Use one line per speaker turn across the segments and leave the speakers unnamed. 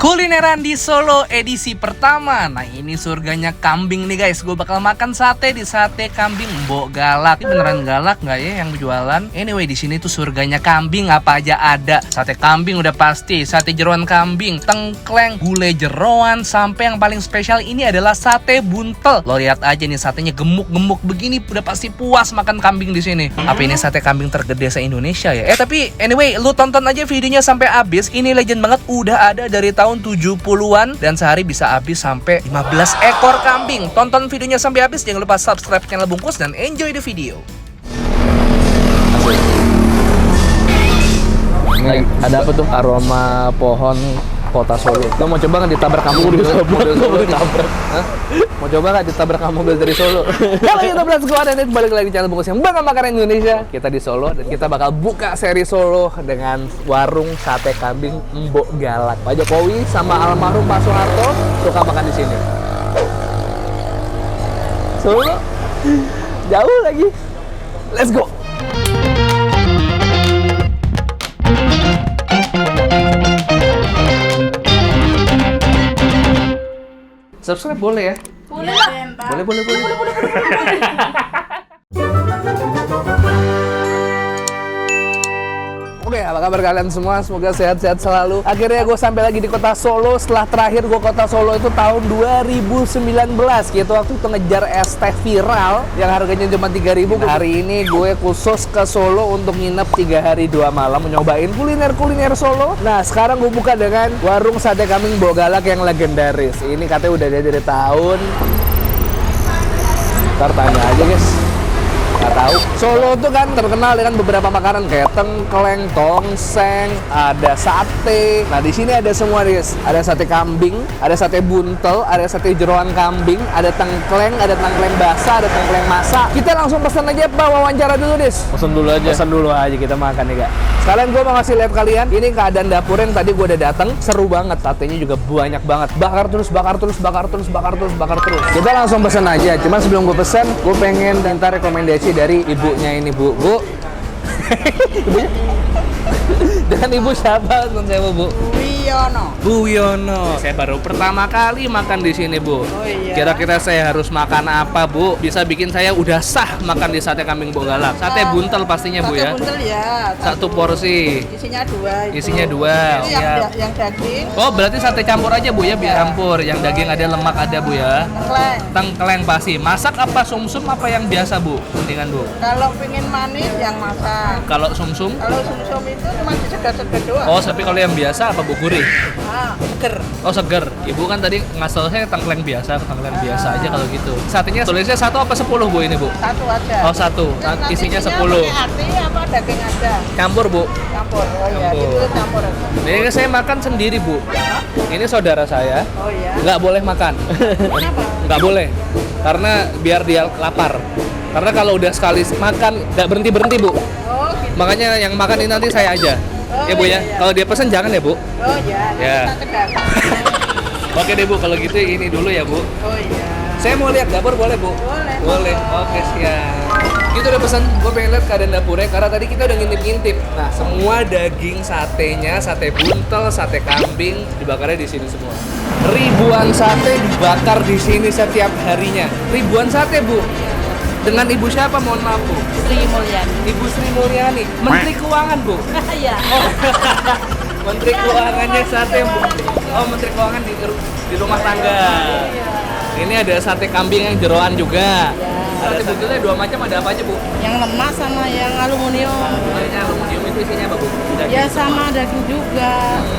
Kulineran di Solo edisi pertama. Nah ini surganya kambing nih guys. Gue bakal makan sate di Sate Kambing Mbok Galak. Ini beneran galak nggak ya yang jualan? Anyway di sini tuh surganya kambing, apa aja ada. Sate kambing udah pasti, sate jeroan kambing, tengkleng, gulai jeroan, sampai yang paling spesial ini adalah sate buntel. Lo lihat aja nih satenya gemuk-gemuk begini, udah pasti puas makan kambing di sini. Apa ini sate kambing tergede se-Indonesia ya? Tapi anyway, lu tonton aja videonya sampai habis. Ini legend banget, udah ada dari tahun 70-an dan sehari bisa habis sampai 15 ekor kambing. Tonton videonya sampai habis, jangan lupa subscribe channel Bungkus dan enjoy the video. Ini ada apa tuh? Aroma pohon kota Solo. Lo mau coba nggak ditabrak kamu mobil Solo? Mau coba nggak ditabrak kamu mobil dari Solo? Kalau kita belas gua dan balik lagi channel Bungkus yang bakal makanan Indonesia. Kita di Solo dan kita bakal buka seri Solo dengan warung sate kambing Mbok Galak. Pak Jokowi sama almarhum Pak Soeharto suka makan di sini. Solo jauh lagi. Let's go. Subscribe boleh ya?
Boleh lah.
Boleh. Oke, apa kabar kalian semua? Semoga sehat-sehat selalu. Akhirnya gue sampai lagi di kota Solo. Setelah terakhir gue kota Solo itu tahun 2019. Gitu waktu itu ngejar es teh viral yang harganya cuma 3.000. Hari ini gue khusus ke Solo untuk nginep 3 hari 2 malam nyobain kuliner Solo. Nah, sekarang gue buka dengan warung sate kambing Mbok Galak yang legendaris. Ini katanya udah ada dari tahun. Ntar tanya aja guys. Nggak tahu. Solo tuh kan terkenal dengan beberapa makanan kayak tengkleng, tongseng, ada sate. Nah di sini ada semua guys. Ada sate kambing, ada sate buntel, ada sate jeroan kambing, ada tengkleng basah, ada tengkleng masak. Kita langsung pesan aja Pak, wawancara dulu Dis.
Pesan dulu aja.
Pesan dulu aja kita makan nih Kak. Sekalian gue mau ngasih lihat kalian, ini keadaan dapur yang tadi gue udah dateng. Seru banget, satenya juga banyak banget. Bakar terus. Kita langsung pesan aja. Cuman sebelum gue pesan, gue pengen minta rekomendasi dari ibunya ini Bu. Ibunya? Dan ibu siapa? Nun saya Bu. Bu Wiono. Saya baru pertama kali makan di sini Bu.
Oh iya.
Kira-kira saya harus makan apa Bu? Bisa bikin saya udah sah makan di sate kambing Mbok Galak. Sate buntel pastinya Bu ya.
Sate buntel ya.
Satu porsi.
Isinya 2 itu.
Isinya 2.
Ini yang daging.
Oh berarti sate campur aja Bu ya, biar campur. Yang daging ada, lemak ada Bu ya. Tengkleng pasti. Masak apa sumsum apa yang biasa Bu? Mendingan Bu.
Kalau pengen manis yang masak.
Kalau sumsum?
Kalau sumsum itu cuma disegar-segar doang.
Oh tapi kalau yang biasa apa Bu? Gurih?
Seger.
Oh seger. Ibu kan tadi ngasal saya tengkleng biasa biasa aja kalau gitu. Satenya tulisnya 1 apa 10 Bu ini Bu?
1 aja.
Oh 1.
Nanti
Isinya 10.
pakai hati apa daging aja?
Campur Bu.
Campur. Oh iya,
Campur.
itu campur aja.
Ini saya makan sendiri Bu. Ini saudara saya.
Oh iya.
Nggak boleh makan.
Kenapa?
Nggak boleh. Karena biar dia lapar. Karena kalau udah sekali makan nggak berhenti Bu.
Oh gitu.
Makanya yang makan ini nanti saya aja.
Oh,
Ya Bu ya.
iya.
Kalau dia pesen jangan ya Bu.
Oh iya. Nanti
Ya.
kita tegar.
Oke deh Bu, kalau gitu ini dulu ya Bu.
Oh iya.
Saya mau lihat dapur boleh Bu?
Boleh.
Boleh. Oke siap. Gitu udah pesan, gue pengen lihat keadaan dapurnya karena tadi kita udah ngintip-ngintip. Nah semua daging satenya, sate buntel, sate kambing dibakarnya di sini semua. Ribuan sate dibakar di sini setiap harinya. Ribuan sate Bu. Dengan ibu siapa? Mohon maaf Bu.
Sri Mulyani.
Ibu Sri Mulyani, Menteri Keuangan Bu.
Iya.
Menteri Keuangannya sate Bu. Oh Menteri Keuangan di rumah tangga. Ini ada sate kambing yang jeroan juga. Sate buntelnya 2 macam, ada apa aja Bu?
Yang lemak sama yang aluminium.
Ini aluminium itu isinya apa Bu? Daging
Ya
semua.
sama daging juga,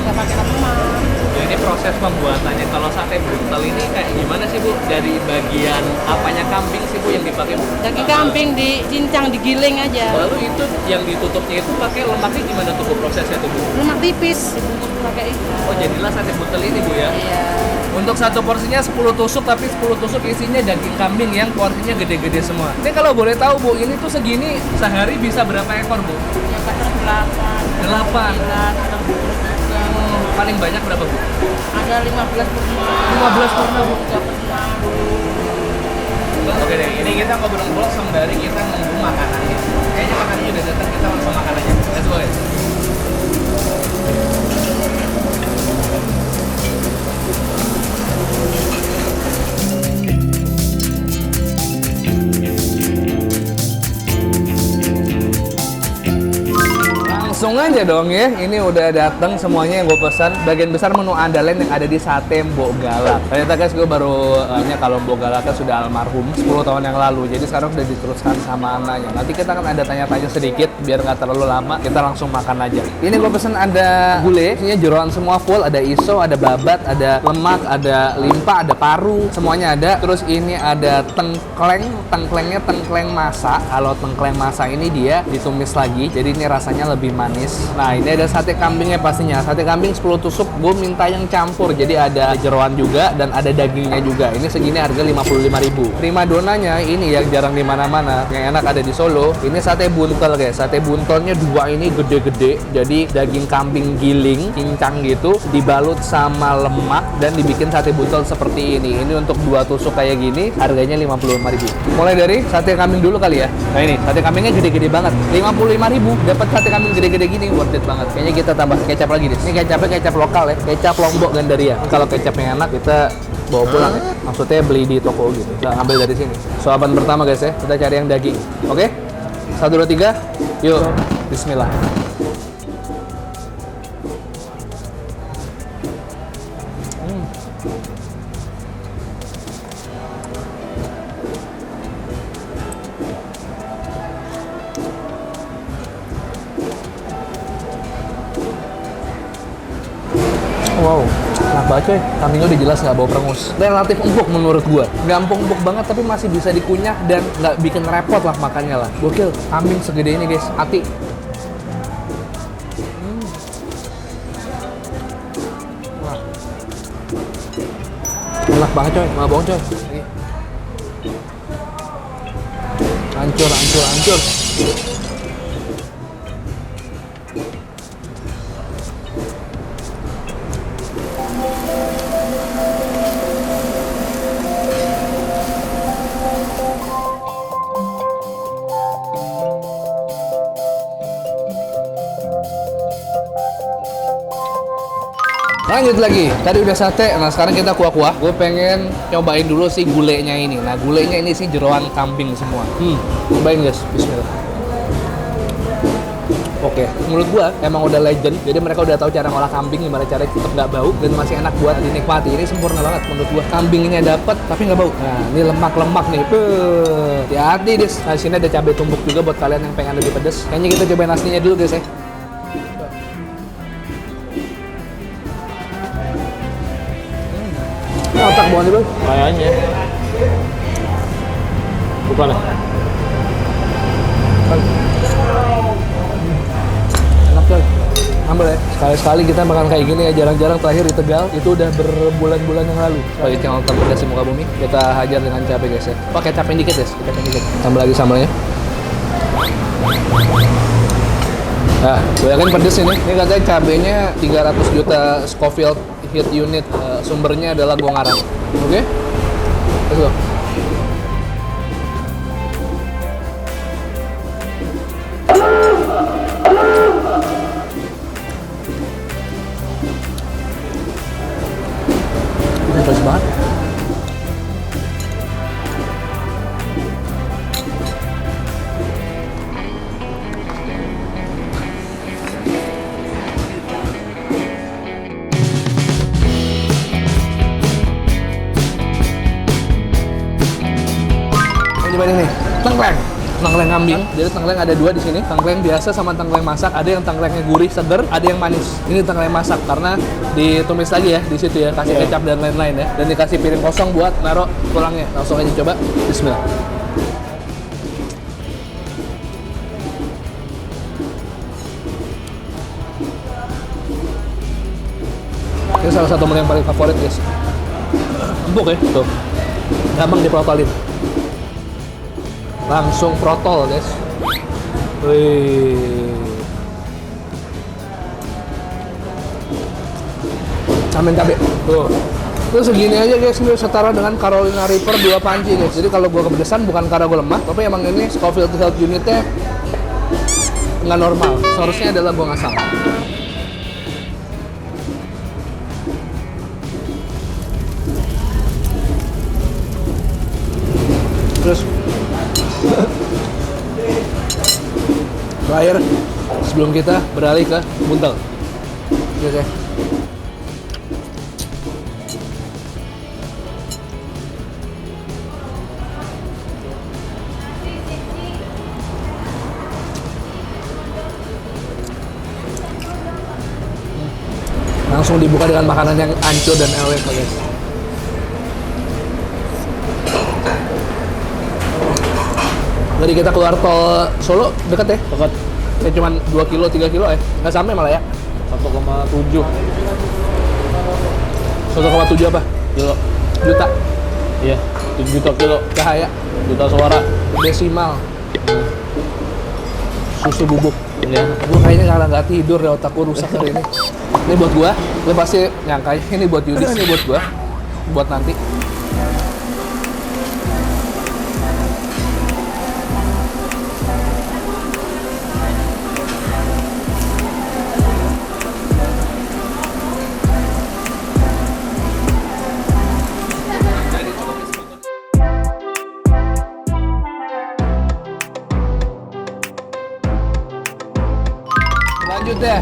nggak pakai lemak.
Ini proses pembuatannya. Kalau sate buntel ini kayak gimana sih Bu? Dari bagian apanya kambing sih Bu yang dipakai Bu?
Daging kambing dicincang, digiling aja.
Lalu itu yang ditutupnya itu pakai lemaknya gimana tuh Bu prosesnya tuh Bu?
Lemak tipis, dibungkus pakai itu.
Oh jadilah sate buntel ini Bu ya?
Iya.
Untuk satu porsinya 10 tusuk, tapi 10 tusuk isinya daging kambing yang porsinya gede-gede semua. Ini kalau boleh tahu Bu, ini tuh segini sehari bisa berapa ekor Bu?
Yang kadang 8,
8.
9,
Paling banyak berapa Bu?
ada 15 pernah.
15 pernah Bu.
3 pernah.
Oke deh, ini kita ngobrol-ngobrol sembari kita nunggu makanannya. Kayaknya makanannya udah datang, kita langsung makan aja. Let's go guys. aja dong ya. Ini udah datang semuanya yang gue pesan. Bagian besar menu andalan yang ada di sate Mbok Galak. Ternyata guys, gue baru kalau Mbok Galaknya sudah almarhum 10 tahun yang lalu. Jadi sekarang sudah diteruskan sama anaknya. Nanti kita akan ada tanya-tanya sedikit biar nggak terlalu lama. Kita langsung makan aja. Ini gue pesan ada gulai, isinya jeroan semua full. Ada iso, ada babat, ada lemak, ada limpa, ada paru. Semuanya ada. Terus ini ada tengkleng. Tengklengnya tengkleng masak. Kalau tengkleng masak ini dia ditumis lagi. Jadi ini rasanya lebih manis. Nah, ini ada sate kambingnya pastinya. Sate kambing 10 tusuk, gue minta yang campur. Jadi ada jeroan juga dan ada dagingnya juga. Ini segini harga 55.000. Prima donanya ini yang jarang di mana-mana. Yang enak ada di Solo. Ini sate buntel guys. Sate buntelnya dua ini gede-gede. Jadi daging kambing giling, cincang gitu, dibalut sama lemak dan dibikin sate buntel seperti ini. Ini untuk 2 tusuk kayak gini, harganya 55.000. Mulai dari sate kambing dulu kali ya. Nah ini, sate kambingnya gede-gede banget. 55.000 dapat sate kambing gede-gede gini, worth it banget. Kayaknya kita tambah kecap lagi deh. Ini kecapnya kecap lokal ya, kecap Lombok Gandaria. Kalau kecapnya enak kita bawa pulang ya. Maksudnya beli di toko gitu. Kita ambil dari sini. Suapan pertama guys ya, kita cari yang daging. Oke? 1, 2, 3. Yuk, bismillah. Wow, enak banget coy. Kambingnya udah jelas nggak bau perengus. Relatif empuk menurut gua. Nggak empuk-empuk banget tapi masih bisa dikunyah dan nggak bikin repot lah makannya lah. Gokil. Kambing segede ini guys. Hati. Wah. Enak banget coy. Nggak bohong coy. Hancur, hancur, hancur. Lanjut lagi, tadi udah sate, nah sekarang kita kuah-kuah. Gue pengen nyobain dulu sih gulainya ini. Nah gulainya ini sih jeroan kambing semua. Cobain guys, bismillah. Oke, menurut gua emang udah legend. Jadi mereka udah tahu cara ngolah kambing, gimana caranya tetap nggak bau dan masih enak buat dinikmati. Ini sempurna banget menurut gua. Kambingnya dapet tapi nggak bau. Nah, ini lemak-lemak nih. Hati-hati deh. Nah, sini ada cabai tumbuk juga buat kalian yang pengen lebih pedes. Kayaknya kita cobain aslinya dulu guys ya. Ini otak bawang nih bang?
Kayaknya. Bukan ya?
Enak coy. Ambil ya. Sekali-sekali kita makan kayak gini ya. Jarang-jarang terakhir di Tegal. Itu udah berbulan-bulan yang lalu. Sebagai channel terpedas di muka bumi, kita hajar dengan cabai guys ya. Pakai cabai dikit guys. Kecapin dikit. Tambah lagi sambalnya. Nah, gue yakin pedes ini. Ini katanya cabenya 300 juta Scoville heat unit. Sumbernya adalah gua ngarang. Oke? Let's go. Ini pedes banget. Coba ini, tengkleng kambing. Jadi tengkleng ada 2 di sini. Tengkleng biasa sama tengkleng masak. Ada yang tengklengnya gurih, seger, ada yang manis. Ini tengkleng masak karena ditumis lagi ya di situ ya, kasih kecap dan lain-lain ya. Dan dikasih piring kosong buat naruh tulangnya. Langsung aja coba. Bismillah. Ini salah satu menu yang paling favorit guys. Empuk ya, tuh. Gampang diprotolin. Langsung protol guys. Wih. Samin cabai. Tuh. Itu segini aja guys, ini setara dengan Carolina Reaper 2 panci guys. Jadi kalau gua kepedesan bukan karena gua lemah, tapi emang ini Scoville health unitnya nggak normal. Seharusnya adalah gua ngasal. Terus terakhir Sebelum kita beralih ke buntel. Oke. Langsung dibuka dengan makanan yang ancur dan elek, guys. Dari kita keluar tol Solo dekat ya?
Dekat.
Kayak cuman 2 kilo, 3 kilo ya? Nggak sampai malah ya?
1,7
1,7 apa?
kilo.
Juta.
Iya, 7 juta kilo.
Cahaya.
Juta suara.
Desimal. Susu bubuk.
Iya.
Gue kayaknya karena nggak tidur ya, otakku rusak hari ini. Ini buat gua, lu pasti nyangka ini buat Yudis, ini buat gua, buat nanti. Lanjut deh.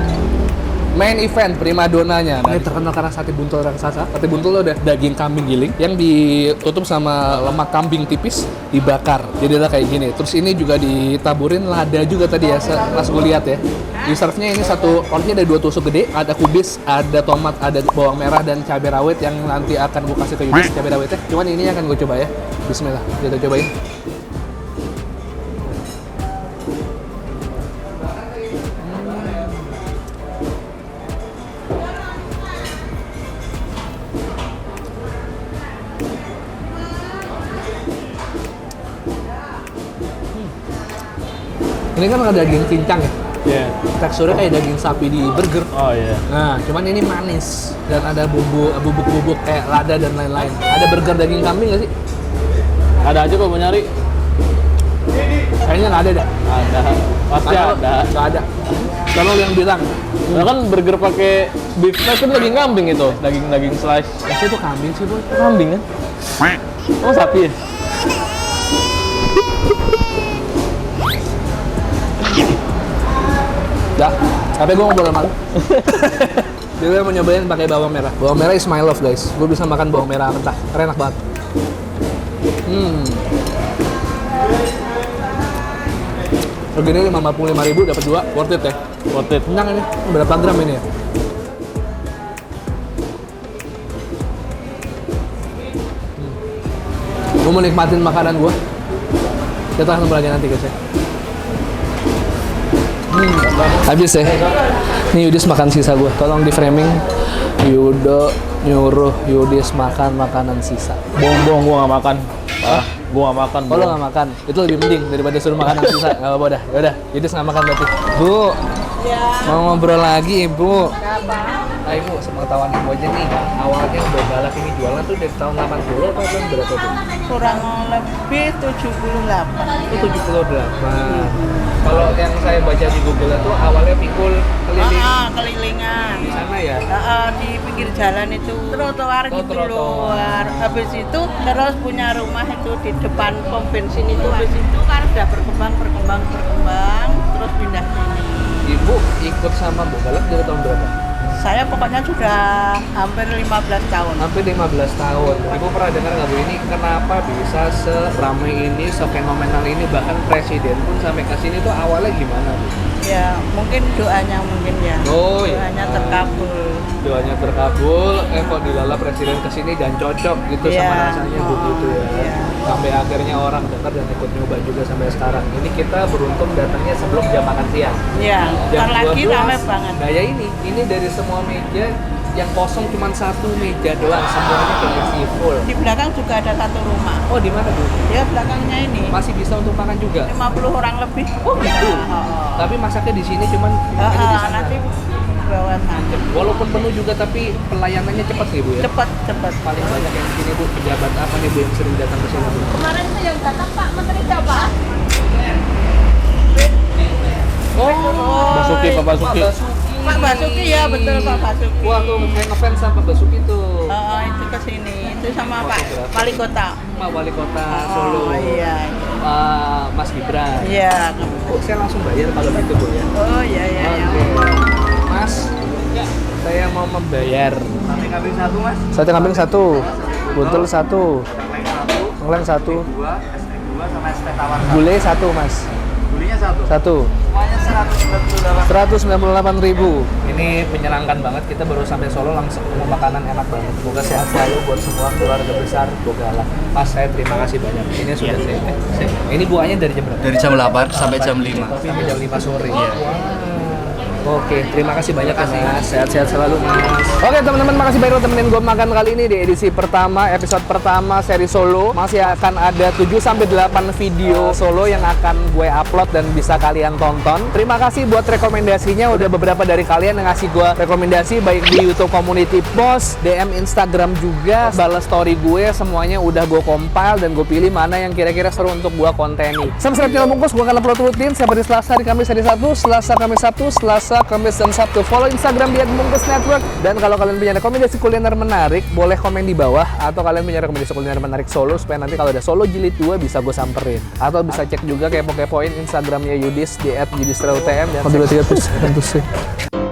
Main event primadonanya. Ini terkenal karena sate buntel raksasa. Sate buntel lo ada daging kambing giling yang ditutup sama lemak kambing tipis dibakar. Jadi kayak gini. Terus ini juga ditaburin lada juga tadi ya, pas gue lihat ya. Di serve-nya ini satu porsinya ada 2 tusuk gede, ada kubis, ada tomat, ada bawang merah dan cabai rawit yang nanti akan gue kasih ke Yudis cabai rawitnya. Cuman ini akan gue coba ya. Bismillah, kita cobain. Ini kan ada daging cincang ya.
Iya.
Teksturnya kayak daging sapi di burger.
Oh iya.
Nah, cuman ini manis dan ada bubuk-bubuk kayak lada dan lain-lain. Ada burger daging kambing nggak sih?
Ada aja kok mau nyari.
Kayaknya nggak ada dah.
Ada. Pasti ada.
Nggak ada. Kalau yang bilang,
Nah, kan burger pakai beef slice kan daging kambing itu, daging slice.
masih itu kambing sih boy.
Kambing kan? Oh sapi ya?
Dah, tapi gue mau boleh malu. Jadi gue mau nyobain pakai bawang merah. Bawang merah is my love guys. Gue bisa makan bawang merah mentah. Karena enak banget. Begini 55.000 dapat 2, worth it ya.
Worth it.
Kenyang ini. Berapa gram ini ya? Gue mau nikmatin makanan gue. Kita langsung lagi nanti guys ya. Habis ya. Ini Yudis makan sisa gue. Tolong di framing. Yudo nyuruh Yudis makan makanan sisa.
Bohong, gua nggak makan. Gua nggak makan.
Kalau nggak makan, itu lebih penting daripada suruh makanan sisa. Gak apa-apa dah. Yaudah, Yudis nggak makan berarti. Bu, mau ngobrol lagi Ibu. Ayo Bu, sepengetahuan Ibu aja nih. Awalnya udah galak ini jualan tuh dari tahun 80 atau tahun berapa tuh?
Kurang lebih 78.
Itu 78. Kalau yang saya baca di Google itu awalnya pikul keliling
Kelilingan.
di sana ya.
Di pinggir jalan itu trotoar gitu
trotoar.
loh. Habis itu terus punya rumah itu di depan pom bensin itu. Habis itu kan udah berkembang terus pindah sini.
Ibu ikut sama Bu Galak dari tahun berapa?
Saya pokoknya sudah hampir 15 tahun.
Hampir 15 tahun. Ibu pernah dengar nggak Bu ini kenapa bisa seramai ini, sefenomenal ini, bahkan presiden pun sampai ke sini tuh awalnya gimana Bu?
Ya mungkin doanya ya.
Oh, iya.
Doanya terkabul.
Doanya terkabul, kok dilala presiden ke sini dan cocok gitu
Iya.
sama rasanya Bu gitu ya.
Iya.
Sampai akhirnya orang dengar dan ikut nyoba juga sampai sekarang. Ini kita beruntung datangnya sebelum jam makan siang.
Iya,
Jam
ntar lagi
12.
ramai banget.
Nah ya ini dari semua meja yang kosong cuma satu meja doang, semuanya kayak isi full.
Di belakang juga ada satu rumah.
Oh di mana Bu?
Ya belakangnya ini
Masih bisa untuk makan juga?
50 orang lebih.
Oh gitu?
Oh.
Tapi masaknya di sini cuman ini di sana.
Nanti bawa sana.
Walaupun penuh juga tapi pelayanannya cepat nih Bu ya?
Cepet.
Paling banyak yang di sini Bu, pejabat apa nih Bu yang sering datang ke sini Bu?
Kemarin itu yang datang Pak Menteri siapa?
Basuki, Pak Basuki.
Pak Basuki ya betul Pak Basuki.
Wah, aku kayak ngefans sama Basuki tuh.
Itu ke sini. Itu sama Pak Wali Kota.
Pak Wali Kota Solo.
Oh iya.
Mas Gibran.
Iya.
Oh, saya langsung bayar kalau gitu Bu ya.
Oh iya iya. iya.
Mas, saya mau membayar.
Sate kambing satu, Mas.
Sate kambing 1, buntul 1, ngeleng 1,
Dua, es teh dua sama es teh tawar.
gulai 1 Mas.
Gulinya satu.
1.
Semuanya
198.000. Ini menyenangkan banget, kita baru sampai Solo langsung ketemu makanan enak banget. Semoga sehat selalu buat semua keluarga besar Bogalak. Mas, saya terima kasih banyak. Ini sudah saya. Ini buahnya dari jam berapa?
Dari jam 8 sampai jam 5.
Sampai jam 5 sore. Iya. Oke, terima kasih banyak ya Mas. Sehat-sehat selalu Mas. Oke teman-teman, makasih banyak udah temenin gue makan kali ini di edisi pertama, episode pertama seri Solo. Masih akan ada 7-8 video Solo yang akan gue upload dan bisa kalian tonton. Terima kasih buat rekomendasinya, udah beberapa dari kalian yang ngasih gue rekomendasi baik di YouTube Community Post, DM Instagram juga, balas story gue, semuanya udah gue compile dan gue pilih mana yang kira-kira seru untuk gue konteni. Subscribe channel Bungkus, gue akan upload rutin setiap hari Selasa, hari Kamis, hari Sabtu, Selasa, Kamis, Sabtu, Selasa, Kamis, dan Sabtu. Follow Instagram di @bungkusnetwork. Dan kalau kalian punya rekomendasi kuliner menarik, boleh komen di bawah. Atau kalian punya rekomendasi kuliner menarik Solo, supaya nanti kalau ada Solo Jilid 2 bisa gue samperin. Atau bisa cek juga kepo-kepoin Instagramnya Yudis di @yudisrautm. Dan 1, 2, 3,